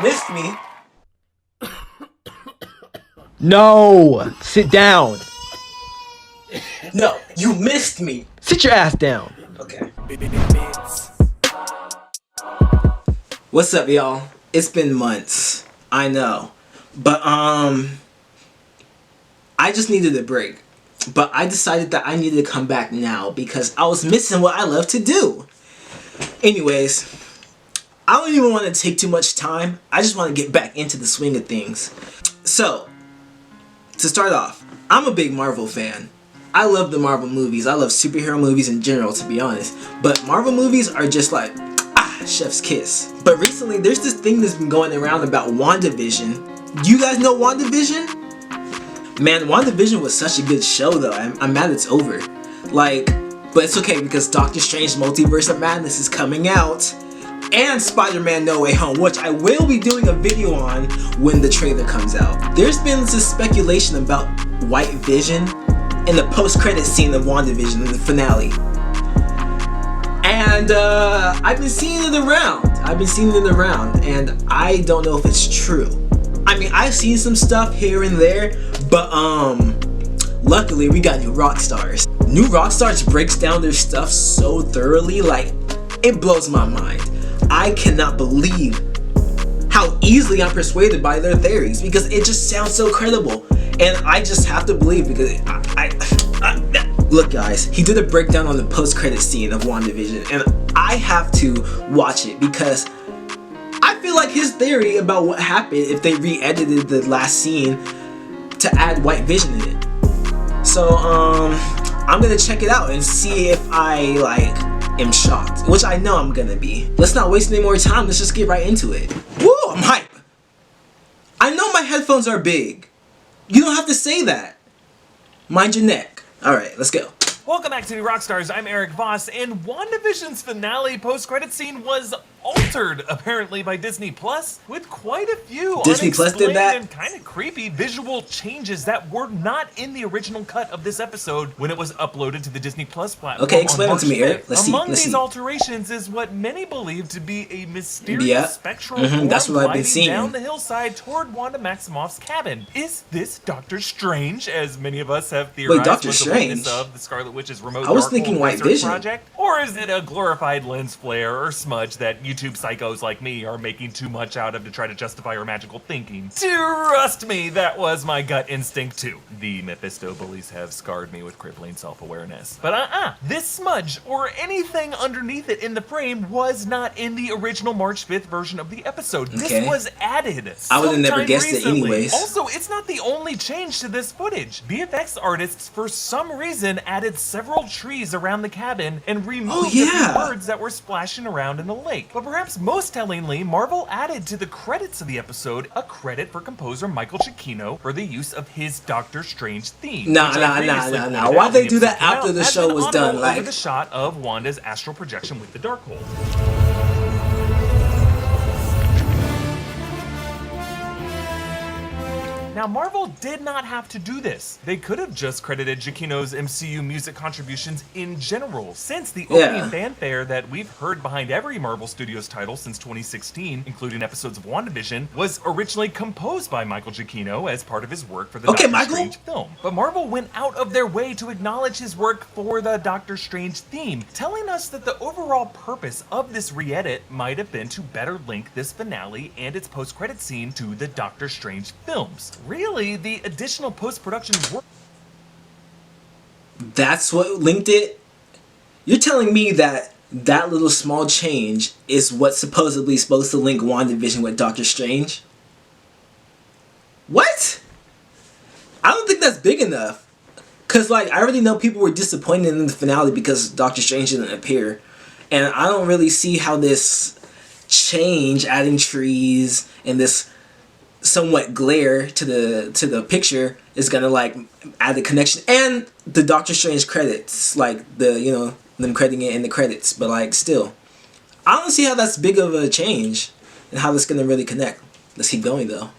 missed me. No! Sit down. No, you missed me. Sit your ass down. Okay. What's up, y'all? It's been months. I know. But, I just needed a break. But I decided that I needed to come back now because I was missing what I love to do. Anyways, I don't even want to take too much time. I just want to get back into the swing of things. So, to start off, I'm a big Marvel fan. I love the Marvel movies. I love superhero movies in general, to be honest. But Marvel movies are just like, chef's kiss. But recently, there's this thing that's been going around about WandaVision. You guys know WandaVision? Man, WandaVision was such a good show, though. I'm mad it's over. Like, but it's okay because Doctor Strange Multiverse of Madness is coming out. And Spider-Man No Way Home, which I will be doing a video on when the trailer comes out. There's been this speculation about White Vision in the post-credit scene of WandaVision in the finale. And I've been seeing it around. And I don't know if it's true. I mean, I've seen some stuff here and there, but luckily we got new Rockstars. New Rockstars breaks down their stuff so thoroughly, like, it blows my mind. I cannot believe how easily I'm persuaded by their theories because it just sounds so credible. And I just have to believe because look, guys, he did a breakdown on the post-credit scene of WandaVision, and I have to watch it because I feel like his theory about what happened if they re-edited the last scene to add White Vision in it. So, I'm gonna check it out and see if I, am shocked, which I know I'm gonna be. Let's not waste any more time, let's just get right into it. Woo, I'm hype! I know my headphones are big. You don't have to say that. Mind your neck. Alright, let's go. Welcome back to New Rockstars, I'm Eric Voss, and WandaVision's finale post-credit scene was altered, apparently, by Disney Plus, with quite a few Disney Plus did that? and kind of creepy visual changes that were not in the original cut of this episode when it was uploaded to the Disney Plus platform. Okay, explain it to me, Eric. Let's see. Among these alterations is what many believe to be a mysterious spectral form that's what I've been gliding seeing down the hillside toward Wanda Maximoff's cabin. Is this Doctor Strange, as many of us have theorized? Wait, Doctor was the witness Strange? of the Scarlet Witch's remote I was Darkhold thinking White research Vision. project? Or is it a glorified lens flare or smudge that YouTube psychos like me are making too much out of to try to justify our magical thinking? Trust me, that was my gut instinct too. The Mephisto bullies have scarred me with crippling self-awareness. But this smudge or anything underneath it in the frame was not in the original March 5th version of the episode. Okay. This was added. I would have never sometime guessed it recently. anyways. Also, it's not the only change to this footage. VFX artists, for some reason, added several trees around the cabin and removed the few birds that were splashing around in the lake. But perhaps most tellingly, Marvel added to the credits of the episode a credit for composer Michael Giacchino for the use of his Doctor Strange theme. Nah. Why'd they do that after the show was done? Over the shot of Wanda's astral projection with the Darkhold. Now, Marvel did not have to do this. They could have just credited Giacchino's MCU music contributions in general, since the opening fanfare that we've heard behind every Marvel Studios title since 2016, including episodes of WandaVision, was originally composed by Michael Giacchino as part of his work for the Doctor Strange film. But Marvel went out of their way to acknowledge his work for the Doctor Strange theme, telling us that the overall purpose of this re-edit might have been to better link this finale and its post-credit scene to the Doctor Strange films. Really, the additional post-production work... That's what linked it? You're telling me that that little small change is what's supposedly supposed to link WandaVision with Doctor Strange? What? I don't think that's big enough. Because, I already know people were disappointed in the finale because Doctor Strange didn't appear. And I don't really see how this change, adding trees, and this somewhat glare to the picture is gonna add the connection and the Doctor Strange credits, them crediting it in the credits, but still I don't see how that's big of a change and how that's gonna really connect. Let's keep going though.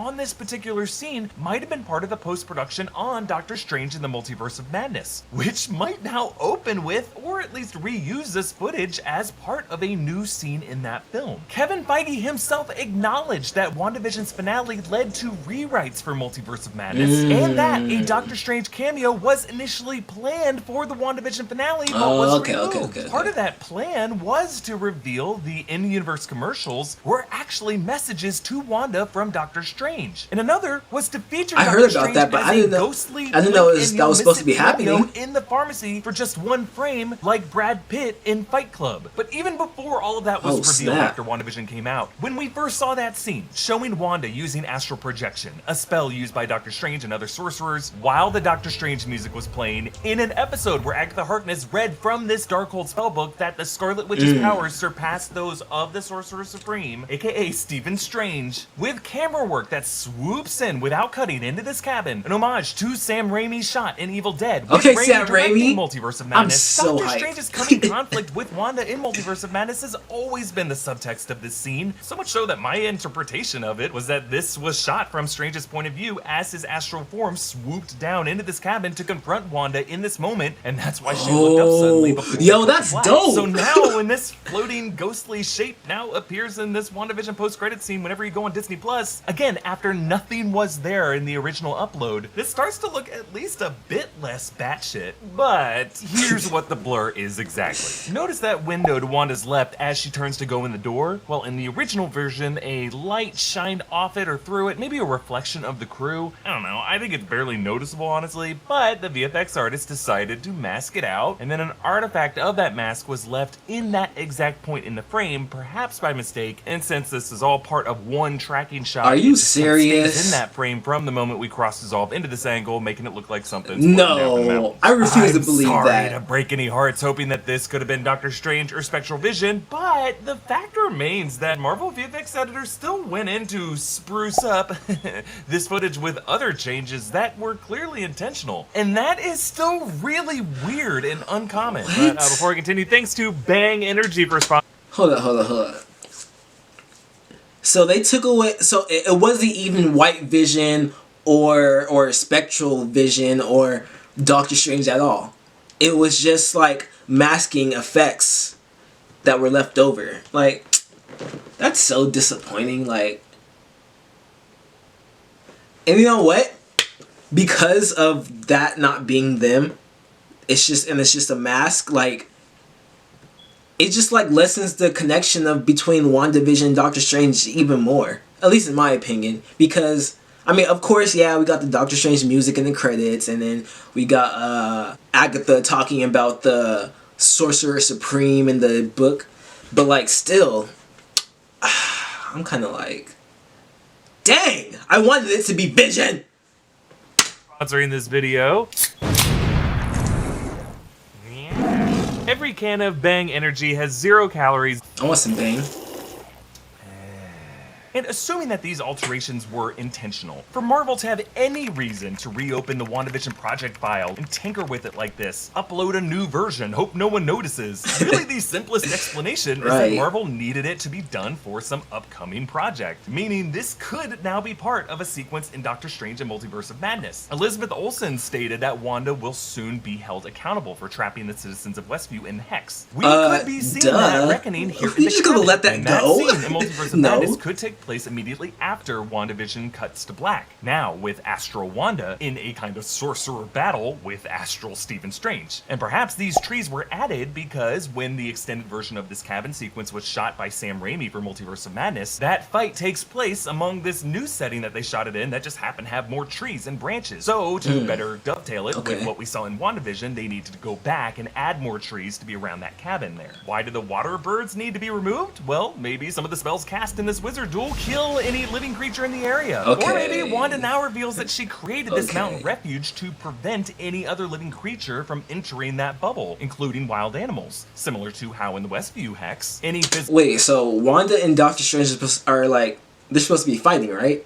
on this particular scene might have been part of the post-production on Doctor Strange in the Multiverse of Madness, which might now open with, or at least reuse this footage as part of a new scene in that film. Kevin Feige himself acknowledged that WandaVision's finale led to rewrites for Multiverse of Madness, and that a Doctor Strange cameo was initially planned for the WandaVision finale, but was removed. Part of that plan was to reveal the in-universe commercials were actually messages to Wanda from Doctor Strange, and another was to feature Doctor Strange as a ghostly I didn't know that was supposed to be happening in the pharmacy for just one frame, like Brad Pitt in Fight Club. But even before all of that was revealed after WandaVision came out, when we first saw that scene showing Wanda using astral projection, a spell used by Doctor Strange and other sorcerers, while the Doctor Strange music was playing, in an episode where Agatha Harkness read from this Darkhold spellbook that the Scarlet Witch's powers surpassed those of the Sorcerer Supreme, aka Stephen Strange, with camera work that swoops in without cutting into this cabin, an homage to Sam Raimi's shot in Evil Dead. Okay, Sam Raimi. Multiverse of Madness. I'm so Doctor Strange's coming conflict with Wanda in Multiverse of Madness has always been the subtext of this scene, so much so that my interpretation of it was that this was shot from Strange's point of view as his astral form swooped down into this cabin to confront Wanda in this moment, and that's why she looked up suddenly before. Yo, that's dope! So now when this floating ghostly shape now appears in this WandaVision post-credit scene whenever you go on Disney Plus, again, after nothing was there in the original upload, this starts to look at least a bit less batshit. But here's what the blur is exactly. Notice that window to Wanda's left as she turns to go in the door? Well, in the original version, a light shined off it or through it, maybe a reflection of the crew. I don't know, I think it's barely noticeable, honestly, but the VFX artist decided to mask it out, and then an artifact of that mask was left in that exact point in the frame, perhaps by mistake, and since this is all part of one tracking shot, are you serious? Stays in that frame from the moment we cross dissolve into this angle, making it look like something. No, I refuse to believe sorry that. To break any hearts, hoping that this could have been Doctor Strange or Spectral Vision, but the fact remains that Marvel VFX editors still went in to spruce up this footage with other changes that were clearly intentional, and that is still really weird and uncommon. But before I continue, thanks to Bang Energy for sponsoring. Hold on. So they took away. So it wasn't even White Vision or Spectral Vision or Doctor Strange at all. It was just like masking effects that were left over. Like, that's so disappointing. Like, and you know what? Because of that not being them, it's just a mask. Like, it just like lessens the connection of between WandaVision and Doctor Strange even more. At least in my opinion, because I mean, of course, yeah, we got the Doctor Strange music in the credits, and then we got Agatha talking about the Sorcerer Supreme in the book, but like still, I'm kind of like, dang, I wanted it to be Vision. Sponsoring this video. Every can of Bang Energy has 0 calories. I want some Bang. And assuming that these alterations were intentional, for Marvel to have any reason to reopen the WandaVision project file and tinker with it like this, upload a new version, hope no one notices, really the simplest explanation is that Marvel needed it to be done for some upcoming project, meaning this could now be part of a sequence in Doctor Strange and Multiverse of Madness. Elizabeth Olsen stated that Wanda will soon be held accountable for trapping the citizens of Westview in Hex. We could be seeing that reckoning here in the just gonna let that go? That scene in Multiverse of Madness could take place immediately after WandaVision cuts to black. Now, with Astral Wanda in a kind of sorcerer battle with Astral Stephen Strange. And perhaps these trees were added because when the extended version of this cabin sequence was shot by Sam Raimi for Multiverse of Madness, that fight takes place among this new setting that they shot it in that just happened to have more trees and branches. So, to better dovetail it with what we saw in WandaVision, they needed to go back and add more trees to be around that cabin there. Why did the water birds need to be removed? Well, maybe some of the spells cast in this wizard duel kill any living creature in the area. Or maybe Wanda now reveals that she created this mountain refuge to prevent any other living creature from entering that bubble, including wild animals. Similar to how in the Westview Hex, any Wait, so Wanda and Doctor Strange are like, they're supposed to be fighting, right?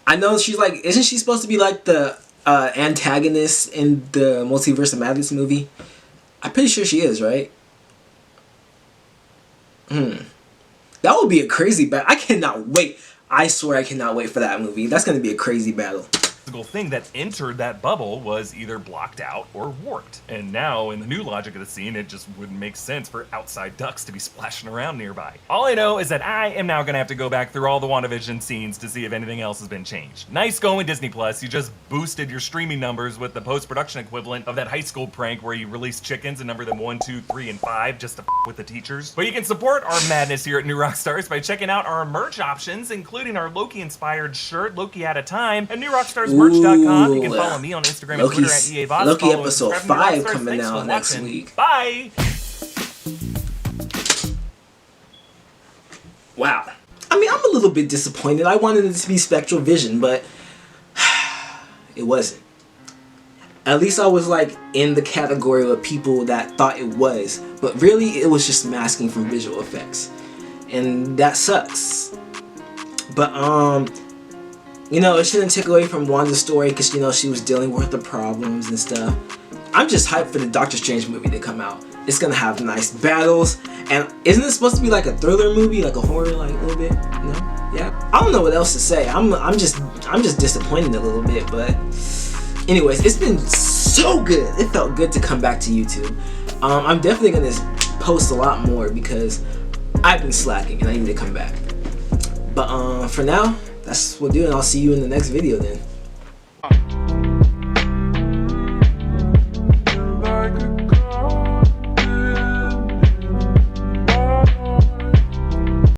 I know she's like, isn't she supposed to be like the antagonist in the Multiverse of Madness movie? I'm pretty sure she is, right? That would be a crazy battle. I cannot wait. I swear I cannot wait for that movie. That's gonna be a crazy battle. Thing that entered that bubble was either blocked out or warped. And now, in the new logic of the scene, it just wouldn't make sense for outside ducks to be splashing around nearby. All I know is that I am now gonna have to go back through all the WandaVision scenes to see if anything else has been changed. Nice going, Disney Plus. You just boosted your streaming numbers with the post-production equivalent of that high school prank where you release chickens and number them 1, 2, 3, and 5 just to with the teachers. But you can support our madness here at New Rockstars by checking out our merch options, including our Loki-inspired shirt, Loki at a Time, and New Rockstars merch.com. You can follow me on Instagram and Twitter at EAVoz. Loki episode 5 coming out next week. Bye! Wow. I mean, I'm a little bit disappointed. I wanted it to be Spectral Vision, but it wasn't. At least I was like in the category of people that thought it was, but really it was just masking from visual effects. And that sucks. But you know, it shouldn't take away from Wanda's story because, you know, she was dealing with the problems and stuff. I'm just hyped for the Doctor Strange movie to come out. It's gonna have nice battles, and isn't it supposed to be like a thriller movie, like a horror, like a little bit? No, yeah. I don't know what else to say. I'm just disappointed a little bit, but anyways, it's been so good. It felt good to come back to YouTube. I'm definitely gonna post a lot more because I've been slacking and I need to come back. But for now, that's what we'll do, and I'll see you in the next video then.